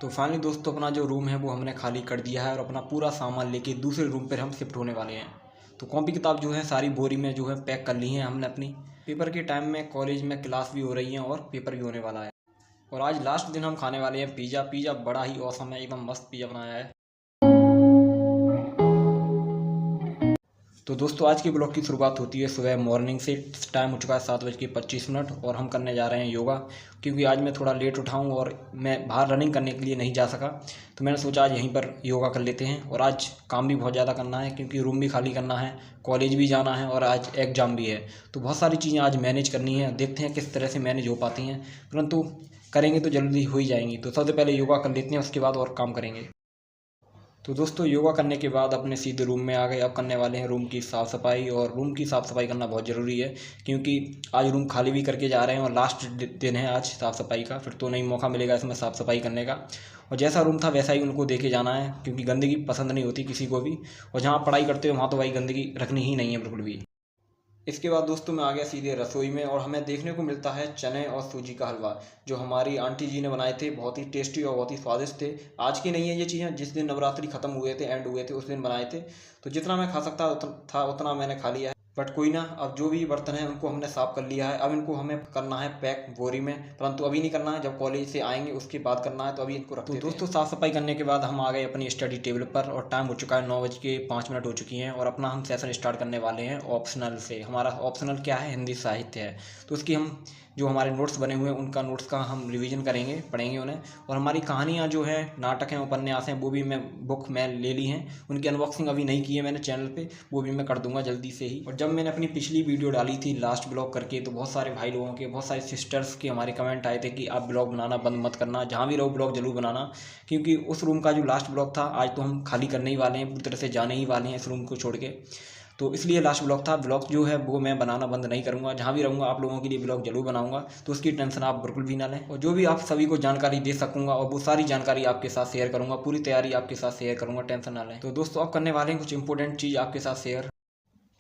तो फाइनली दोस्तों अपना जो रूम है वो हमने खाली कर दिया है और अपना पूरा सामान लेके दूसरे रूम पर हम शिफ्ट होने वाले हैं। तो कॉपी किताब जो है सारी बोरी में जो है पैक कर ली हैं हमने अपनी। पेपर के टाइम में कॉलेज में क्लास भी हो रही हैं और पेपर भी होने वाला है। और आज लास्ट दिन हम खाने वाले हैं पिज़्ज़ा। पिज़्ज़ा बड़ा ही औसम है, एकदम मस्त पिज़्ज़ा बनाया है। तो दोस्तों आज के ब्लॉग की शुरुआत होती है सुबह मॉर्निंग से। टाइम हो चुका है 7:25 और हम करने जा रहे हैं योगा। क्योंकि आज मैं थोड़ा लेट उठा हूँ और मैं बाहर रनिंग करने के लिए नहीं जा सका, तो मैंने सोचा आज यहीं पर योगा कर लेते हैं। और आज काम भी बहुत ज़्यादा करना है क्योंकि रूम भी खाली करना है, कॉलेज भी जाना है और आज एग्ज़ाम भी है। तो बहुत सारी चीज़ें आज मैनेज करनी है, देखते हैं किस तरह से मैनेज हो पाती हैं, परंतु करेंगे तो जल्दी हो ही जाएंगी। तो सबसे पहले योगा कर लेते हैं, उसके बाद और काम करेंगे। तो दोस्तों योगा करने के बाद अपने सीधे रूम में आ गए। अब करने वाले हैं रूम की साफ़ सफाई। और रूम की साफ़ सफाई करना बहुत ज़रूरी है क्योंकि आज रूम खाली भी करके जा रहे हैं और लास्ट दिन है आज साफ़ सफाई का। फिर तो नहीं मौका मिलेगा इसमें साफ़ सफाई करने का। और जैसा रूम था वैसा ही उनको देके जाना है क्योंकि गंदगी पसंद नहीं होती किसी को भी। और जहाँ पढ़ाई करते हो वहाँ तो भाई गंदगी रखनी ही नहीं है बिल्कुल भी। इसके बाद दोस्तों मैं आ गया सीधे रसोई में और हमें देखने को मिलता है चने और सूजी का हलवा, जो हमारी आंटी जी ने बनाए थे। बहुत ही टेस्टी और बहुत ही स्वादिष्ट थे। आज की नहीं है ये चीज़ें, जिस दिन नवरात्रि खत्म हुए थे, एंड हुए थे, उस दिन बनाए थे। तो जितना मैं खा सकता था उतना मैंने खा लिया है। बट कोई ना, अब जो भी बर्तन हैं उनको हमने साफ़ कर लिया है। अब इनको हमें करना है पैक बोरी में, परंतु अभी नहीं करना है, जब कॉलेज से आएंगे उसके बाद करना है। तो अभी इनको रखते हैं। तो दोस्तों साफ़ सफाई करने के बाद हम आ गए अपनी स्टडी टेबल पर और टाइम हो चुका है 9:05 हो चुकी हैं। और अपना हम सेशन स्टार्ट करने वाले हैं ऑप्शनल से। हमारा ऑप्शनल क्या है? हिंदी साहित्य है। तो उसकी हम जो हमारे नोट्स बने हुए हैं उनका नोट्स का हम रिवीजन करेंगे, पढ़ेंगे उन्हें। और हमारी कहानियाँ जो हैं, नाटक हैं, उपन्यास हैं, वो भी मैं बुक में ले ली हैं। उनकी अनबॉक्सिंग अभी नहीं की है मैंने चैनल पे, वो भी मैं कर दूंगा जल्दी से ही। और जब मैंने अपनी पिछली वीडियो डाली थी लास्ट ब्लॉग करके, तो बहुत सारे भाई लोगों के, बहुत सारे सिस्टर्स के हमारे कमेंट आए थे कि आप ब्लॉग बनाना बंद मत करना, जहाँ भी रहो ब्लॉग जरूर बनाना। क्योंकि उस रूम का जो लास्ट ब्लॉग था आज तो हम खाली करने ही वाले हैं, पूरी तरह से जाने ही वाले हैं इस रूम को छोड़ के। तो इसलिए लास्ट ब्लॉग था। ब्लॉग जो है वो मैं बनाना बंद नहीं करूँगा, जहाँ भी रहूँगा आप लोगों के लिए ब्लॉग जरूर बनाऊँगा। तो उसकी टेंशन आप बिल्कुल भी ना लें। और जो भी आप सभी को जानकारी दे सकूँगा और वो सारी जानकारी आपके साथ शेयर करूँगा, पूरी तैयारी आपके साथ शेयर करूँगा, टेंशन ना लें। तो दोस्तों अब करने वाले हैं कुछ इंपॉर्टेंट चीज़ आपके साथ share.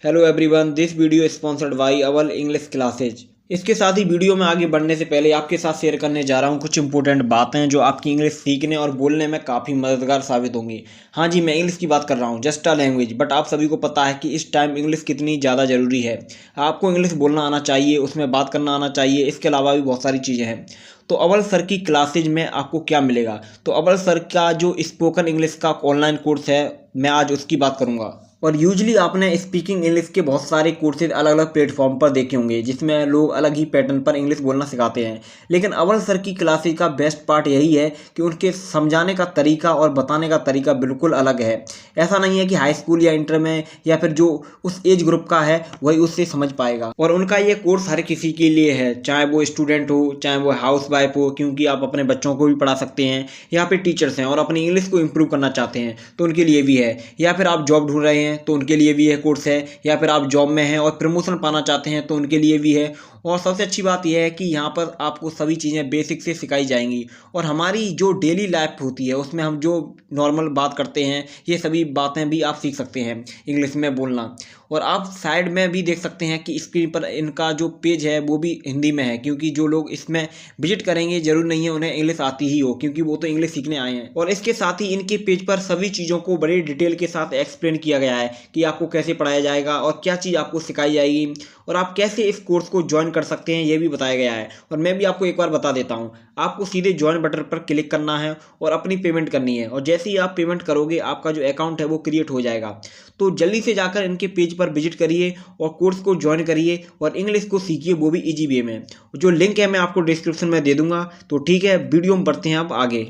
Hello everyone, this video sponsored by aval English classes. इसके साथ ही वीडियो में आगे बढ़ने से पहले आपके साथ शेयर करने जा रहा हूँ कुछ इंपॉर्टेंट बातें जो आपकी इंग्लिश सीखने और बोलने में काफ़ी मददगार साबित होंगी। हाँ जी, मैं इंग्लिश की बात कर रहा हूँ, जस्ट अ लैंग्वेज। बट आप सभी को पता है कि इस टाइम इंग्लिश कितनी ज़्यादा ज़रूरी है। आपको इंग्लिश बोलना आना चाहिए, उसमें बात करना आना चाहिए, इसके अलावा भी बहुत सारी चीज़ें हैं। तो अव्वल सर की क्लासेज में आपको क्या मिलेगा? तो अव्वल सर का जो स्पोकन इंग्लिश का ऑनलाइन कोर्स है, मैं आज उसकी बात करूँगा। और यूजली आपने स्पीकिंग इंग्लिश के बहुत सारे कोर्सेज अलग अलग प्लेटफॉर्म पर देखे होंगे जिसमें लोग अलग ही पैटर्न पर इंग्लिश बोलना सिखाते हैं। लेकिन अव्वल सर की क्लासेज का बेस्ट पार्ट यही है कि उनके समझाने का तरीका और बताने का तरीका बिल्कुल अलग है। ऐसा नहीं है कि हाई स्कूल या इंटर में या फिर जो उस एज ग्रुप का है वही उससे समझ पाएगा। और उनका ये कोर्स हर किसी के लिए है, चाहे वो स्टूडेंट हो, चाहे वो हाउस वाइफ हो, क्योंकि आप अपने बच्चों को भी पढ़ा सकते हैं, या फिर टीचर्स हैं और अपनी इंग्लिश को इम्प्रूव करना चाहते हैं तो उनके लिए भी है। या फिर आप जॉब ढूंढ रहे हैं तो उनके लिए भी यह कोर्स है। या फिर आप जॉब में हैं और प्रमोशन पाना चाहते हैं तो उनके लिए भी है। और सबसे अच्छी बात यह है कि यहाँ पर आपको सभी चीज़ें बेसिक से सिखाई जाएंगी। और हमारी जो डेली लाइफ होती है उसमें हम जो नॉर्मल बात करते हैं, ये सभी बातें भी आप सीख सकते हैं इंग्लिश में बोलना। और आप साइड में भी देख सकते हैं कि स्क्रीन पर इनका जो पेज है वो भी हिंदी में है, क्योंकि जो लोग इसमें विजिट करेंगे जरूर नहीं है उन्हें इंग्लिश आती ही हो, क्योंकि वो तो इंग्लिश सीखने आए हैं। और इसके साथ ही इनके पेज पर सभी चीज़ों को बड़ी डिटेल के साथ एक्सप्लेन किया गया है कि आपको कैसे पढ़ाया जाएगा और क्या चीज़ आपको सिखाई जाएगी और आप कैसे इस कोर्स को ज्वाइन कर सकते हैं, ये भी बताया गया है। और मैं भी आपको एक बार बता देता हूँ, आपको सीधे ज्वाइन बटन पर क्लिक करना है और अपनी पेमेंट करनी है। और जैसे ही आप पेमेंट करोगे आपका जो अकाउंट है वो क्रिएट हो जाएगा। तो जल्दी से जाकर इनके पेज पर विजिट करिए और कोर्स को ज्वाइन करिए और इंग्लिश को सीखिए, वो भी इजी वे में। जो लिंक है मैं आपको डिस्क्रिप्शन में दे दूंगा। तो ठीक है, वीडियो में बढ़ते हैं अब आगे।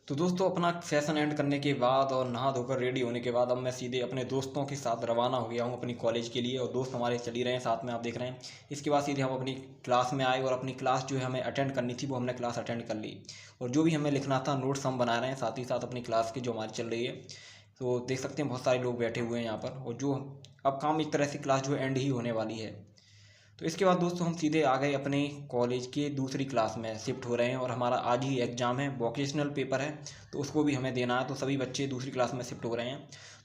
तो दोस्तों अपना सेशन एंड करने के बाद और नहा धोकर रेडी होने के बाद अब मैं सीधे अपने दोस्तों के साथ रवाना हो गया हूँ अपनी कॉलेज के लिए। और दोस्त हमारे चल ही रहे हैं साथ में, आप देख रहे हैं। इसके बाद सीधे हम अपनी क्लास में आए और अपनी क्लास जो है हमें अटेंड करनी थी वो हमने क्लास अटेंड कर ली। और जो भी हमें लिखना था नोट्स हम बना रहे हैं, साथ ही साथ अपनी क्लास की जो हमारी चल रही है। तो देख सकते हैं बहुत सारे लोग बैठे हुए हैं यहाँ पर। और जो अब काम एक तरह से क्लास जो एंड ही होने वाली है। तो इसके बाद दोस्तों हम सीधे आ गए अपने कॉलेज के दूसरी क्लास में शिफ्ट हो रहे हैं। और हमारा आज ही एग्ज़ाम है, वोकेशनल पेपर है, तो उसको भी हमें देना है। तो सभी बच्चे दूसरी क्लास में शिफ्ट हो रहे हैं,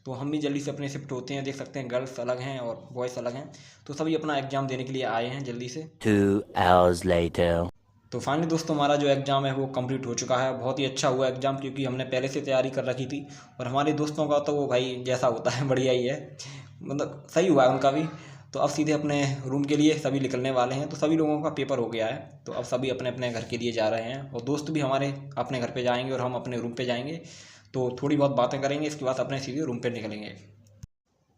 तो हम भी जल्दी से अपने शिफ्ट होते हैं। देख सकते हैं गर्ल्स अलग हैं और बॉयज़ अलग हैं। तो सभी अपना एग्ज़ाम देने के लिए आए हैं जल्दी से। 2 hours later. तो फाइनली दोस्तों हमारा जो एग्ज़ाम है वो कंप्लीट हो चुका है। बहुत ही अच्छा हुआ एग्ज़ाम, क्योंकि हमने पहले से तैयारी कर रखी थी। और हमारे दोस्तों का तो वो भाई जैसा होता है बढ़िया ही है, मतलब सही हुआ है उनका भी। तो अब सीधे अपने रूम के लिए सभी निकलने वाले हैं। तो सभी लोगों का पेपर हो गया है, तो अब सभी अपने अपने घर के लिए जा रहे हैं। और दोस्त भी हमारे अपने घर पे जाएंगे और हम अपने रूम पे जाएंगे। तो थोड़ी बहुत बातें करेंगे, इसके बाद अपने सीधे रूम पे निकलेंगे।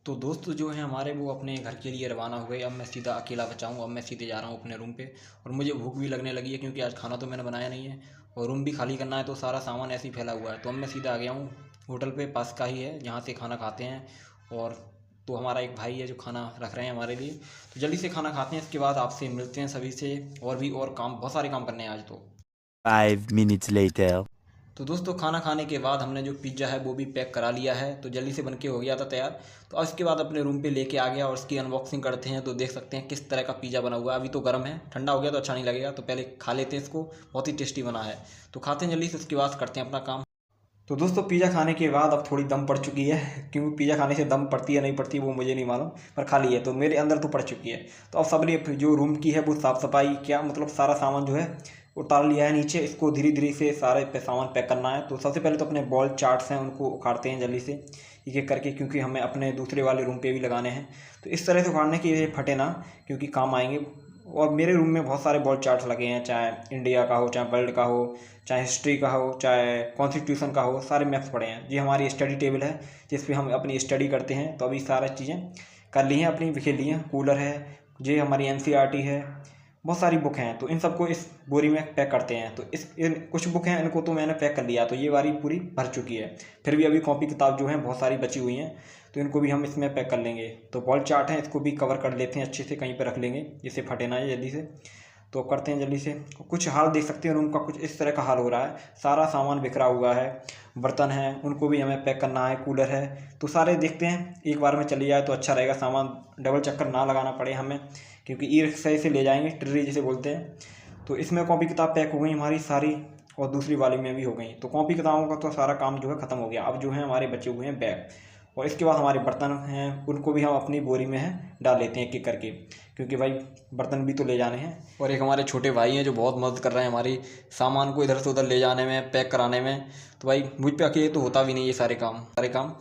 तो दोस्त जो हैं हमारे वो अपने घर के लिए रवाना हुए। अब मैं सीधा अकेला बचा हूँ। अब मैं सीधे जा रहा हूँ अपने रूम पे। और मुझे भूख भी लगने लगी है, क्योंकि आज खाना तो मैंने बनाया नहीं है और रूम भी खाली करना है। तो सारा सामान ऐसे ही फैला हुआ है। तो अब मैं सीधा आ गया हूँ होटल पे, पास का ही है जहाँ से खाना खाते हैं। और तो हमारा एक भाई है जो खाना रख रहे हैं हमारे लिए। तो जल्दी से खाना खाते हैं, इसके बाद आपसे मिलते हैं सभी से। और भी और काम, बहुत सारे काम करने हैं आज तो। 5 minutes later. तो दोस्तों खाना खाने के बाद हमने जो पिज़्ज़ा है वो भी पैक करा लिया है। तो जल्दी से बनके हो गया था तैयार। तो अब इसके बाद अपने रूम पे लेके आ गया और इसकी अनबॉक्सिंग करते हैं। तो देख सकते हैं किस तरह का पिज़्ज़ा बना हुआ है। अभी तो गर्म है, ठंडा हो गया तो अच्छा नहीं लगेगा। तो पहले खा लेते हैं इसको, बहुत ही टेस्टी बना है। तो खाते हैं जल्दी से, उसके बाद करते हैं अपना काम। तो दोस्तों पिज़्ज़ा खाने के बाद अब थोड़ी दम पड़ चुकी है, क्योंकि पिज़्ज़ा खाने से दम पड़ती है नहीं पड़ती वो मुझे नहीं मालूम, पर खा ली है तो मेरे अंदर तो पड़ चुकी है। तो अब सबने जो रूम की है वो साफ़ सफाई, क्या मतलब सारा सामान जो है उतार लिया है नीचे। इसको धीरे धीरे से सारे पे सामान पैक करना है। तो सबसे पहले तो अपने बॉल चार्ट्स हैं उनको उखाड़ते हैं जल्दी से एक एक करके, क्योंकि हमें अपने दूसरे वाले रूम पे भी लगाने हैं। तो इस तरह से उखाड़ने की ये फटे ना, क्योंकि काम आएंगे। और मेरे रूम में बहुत सारे बॉल चार्ट्स लगे हैं, चाहे इंडिया का हो, चाहे वर्ल्ड का हो, चाहे हिस्ट्री का हो, चाहे कॉन्स्टिट्यूशन का हो, सारे मैप्स पड़े हैं। ये हमारी स्टडी टेबल है जिस पे हम अपनी स्टडी करते हैं। तो अभी सारी चीज़ें कर ली हैं, अपनी बिखेर ली हैं। कूलर है, ये हमारी एनसीईआरटी है, बहुत सारी बुक हैं। तो इन सबको इस बोरी में पैक करते हैं। तो कुछ बुक हैं इनको तो मैंने पैक कर लिया, तो ये वाली पूरी भर चुकी है। फिर भी अभी कॉपी किताब जो हैं बहुत सारी बची हुई हैं, तो इनको भी हम इसमें पैक कर लेंगे। तो बॉल चार्ट है, इसको भी कवर कर लेते हैं अच्छे से, कहीं पर रख लेंगे जिससे फटे ना है जल्दी से। तो अब करते हैं जल्दी से। कुछ हाल देख सकते हैं रूम का, कुछ इस तरह का हाल हो रहा है। सारा सामान बिखरा हुआ है, बर्तन हैं उनको भी हमें पैक करना है, कूलर है। तो सारे देखते हैं एक बार में चली जाए तो अच्छा रहेगा, सामान डबल चक्कर ना लगाना पड़े हमें, क्योंकि ई रिक्शा से ले जाएंगे, ट्री जिसे बोलते हैं। तो इसमें कॉपी किताब पैक हो गई हमारी सारी, और दूसरी वाली में भी हो गई। तो कॉपी किताबों का तो सारा काम जो है ख़त्म हो गया। अब जो है हमारे बचे हुए हैं बैग। और इसके बाद हमारे बर्तन हैं, उनको भी हम अपनी बोरी में है डाल लेते हैं एक एक करके, क्योंकि भाई बर्तन भी तो ले जाने हैं। और एक हमारे छोटे भाई हैं जो बहुत मदद कर रहे हैं हमारी सामान को इधर से उधर ले जाने में, पैक कराने में। तो भाई मुझ पे अकेले तो होता भी नहीं ये सारे काम।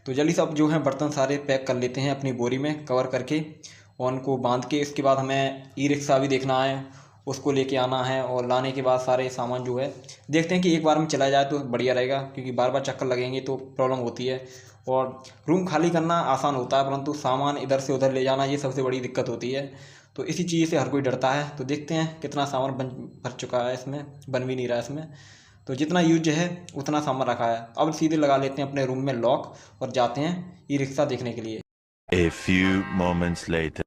तो जल्दी से अब जो है बर्तन सारे पैक कर लेते हैं अपनी बोरी में कवर करके, और उनको बांध के। इसके बाद हमें ई रिक्शा भी देखना है, उसको लेके आना है। और लाने के बाद सारे सामान जो है देखते हैं कि एक बार में चला जाए तो बढ़िया रहेगा, क्योंकि बार बार चक्कर लगेंगे तो प्रॉब्लम होती है। और रूम खाली करना आसान होता है, परंतु सामान इधर से उधर ले जाना ये सबसे बड़ी दिक्कत होती है। तो इसी चीज़ से हर कोई डरता है। तो देखते हैं कितना सामान भर चुका है इसमें, बन भी नहीं रहा है इसमें। तो जितना यूज है उतना सामान रखा है। अब सीधे लगा लेते हैं अपने रूम में लॉक और जाते हैं ई रिक्शा देखने के लिए। A few moments later.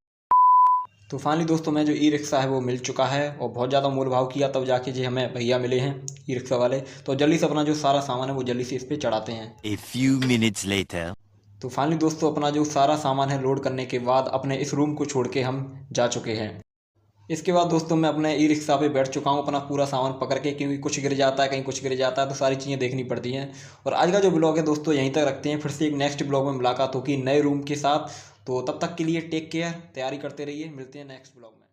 तो फाइनली दोस्तों मैं जो ई रिक्शा है वो मिल चुका है, और बहुत ज़्यादा मोल भाव किया तब जाके जो हमें भैया मिले हैं ई रिक्शा वाले। तो जल्दी से अपना जो सारा सामान है वो जल्दी से इस पर चढ़ाते हैं। A few minutes later. तो फाइनली दोस्तों अपना जो सारा सामान है लोड करने के बाद अपने इस रूम को छोड़ के हम जा चुके हैं। इसके बाद दोस्तों मैं अपने ई रिक्शा पे बैठ चुका हूँ अपना पूरा सामान पकड़ के, क्योंकि कुछ गिर जाता है, कहीं कुछ गिर जाता है, तो सारी चीज़ें देखनी पड़ती हैं। और आज का जो ब्लॉग है दोस्तों यहीं तक रखते हैं, फिर से एक नेक्स्ट ब्लॉग में मुलाकात होगी नए रूम के साथ। तो तब तक के लिए टेक केयर, तैयारी करते रहिए, मिलते हैं नेक्स्ट ब्लॉग में।